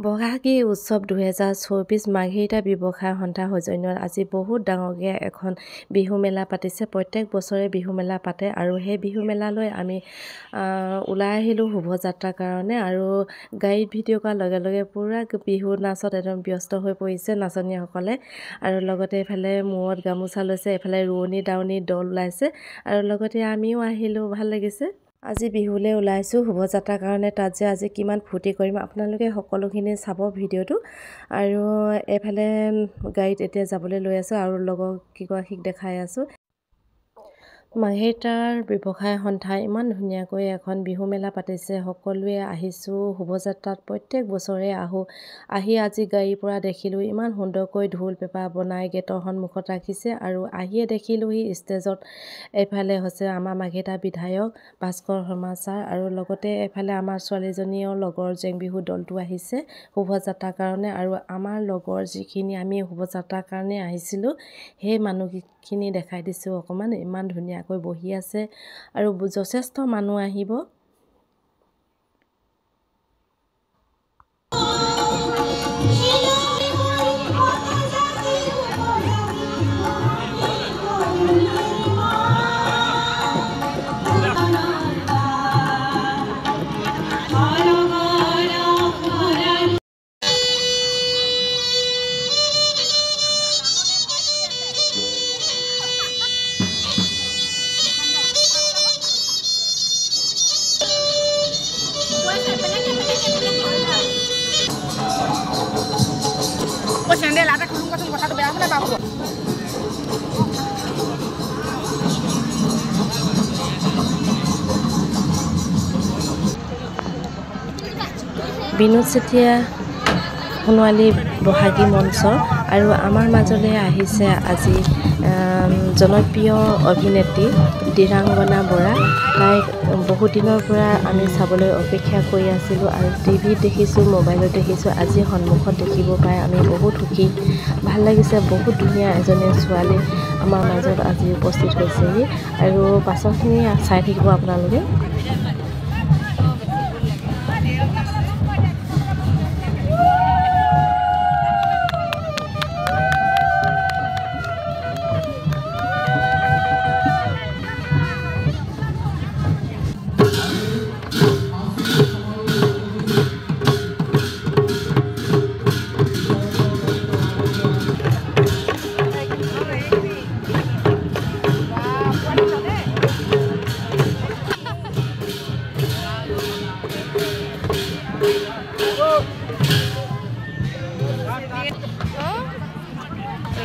বহাগী উৎসৱ 2024 মাঘেৰিটা ব্যৱসায় সন্থা সৌজন্যত আজি বহুত ডাঙৰকৈ এখন বিহু মেলা পাতিছে। প্ৰত্যেক বছৰে বিহু মেলা পাতে আৰু সেই বিহু মেলালৈ আমি ওলাই আহিলোঁ শোভাযাত্ৰাৰ কাৰণে। আৰু গাড়ীত ভিডিঅ' কৰাৰ লগে লগে পূৰা বিহু নাচত একদম ব্যস্ত হৈ পৰিছে নাচনীসকলে। আৰু লগতে এইফালে মূৰত গামোচা লৈছে, এইফালে ৰোৱনী দাৱনী দল ওলাইছে আৰু লগতে আমিও আহিলোঁ, ভাল লাগিছে। আজি বিহুলৈ ওলাইছোঁ শোভাযাত্ৰাৰ কাৰণে। তাত যে আজি কিমান ফূৰ্তি কৰিম আপোনালোকে সকলোখিনি চাব ভিডিঅ'টো। আৰু এইফালে গাড়ীত এতিয়া যাবলৈ লৈ আছোঁ আৰু লগৰ কেইগৰাকীক দেখাই আছোঁ। মাঘেৰিটাৰ ব্যৱসায় সন্থাই ইমান ধুনীয়াকৈ এখন বিহু মেলা পাতিছে। সকলোৱে আহিছোঁ শোভাযাত্ৰাত, প্ৰত্যেক বছৰে আহি আজি গাড়ীৰ পৰা দেখিলোঁ ইমান সুন্দৰকৈ ঢোল পেঁপা বনাই গেটৰ সন্মুখত ৰাখিছে। আৰু আহিয়ে দেখিলোঁহি ষ্টেজত এইফালে হৈছে আমাৰ মাঘেৰিটা বিধায়ক ভাস্কৰ শৰ্মা ছাৰ আৰু লগতে এইফালে আমাৰ ছোৱালীজনীও লগৰ জেং বিহু দলটো আহিছে শোভাযাত্ৰাৰ কাৰণে। আৰু আমাৰ লগৰ যিখিনি আমি শোভাযাত্ৰাৰ কাৰণে আহিছিলোঁ সেই মানুহখিনি দেখাই দিছোঁ অকণমান। ইমান ধুনীয়াকৈ বহি আছে আৰু যথেষ্ট মানুহ আহিব। বিনোদ চেতিয়া সোণোৱালী বহাগী মঞ্চ আৰু আমাৰ মাজলৈ আহিছে আজি জনপ্ৰিয় অভিনেত্ৰী দীৰাংগনা বৰা। তাইক বহুত দিনৰ পৰা আমি চাবলৈ অপেক্ষা কৰি আছিলোঁ আৰু টিভিত দেখিছোঁ, মোবাইলত দেখিছোঁ, আজি সন্মুখত দেখিব পাই আমি বহুত সুখী, ভাল লাগিছে। বহুত ধুনীয়া এজনী ছোৱালী আমাৰ মাজত আজি উপস্থিত হৈছেহি আৰু পাছৰখিনি চাই থাকিব আপোনালোকে।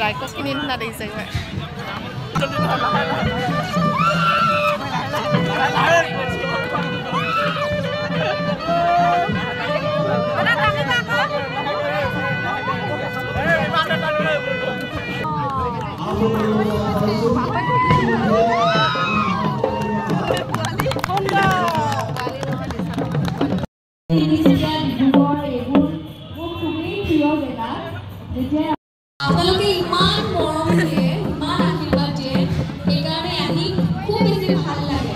Raikos kini na deh saya. আপোনালোকে ইমান মৰম দিয়ে, ইমান আশীৰ্বাদ দিয়ে, সেইকাৰণে আহি খুব বেছি ভাল লাগে।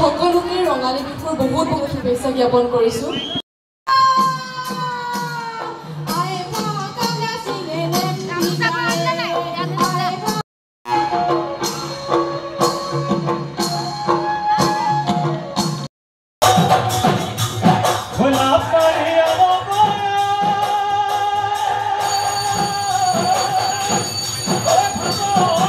সকলোকে ৰঙালী বিহুৰ বহুত বহুত শুভেচ্ছা জ্ঞাপন কৰিছোঁ। Oh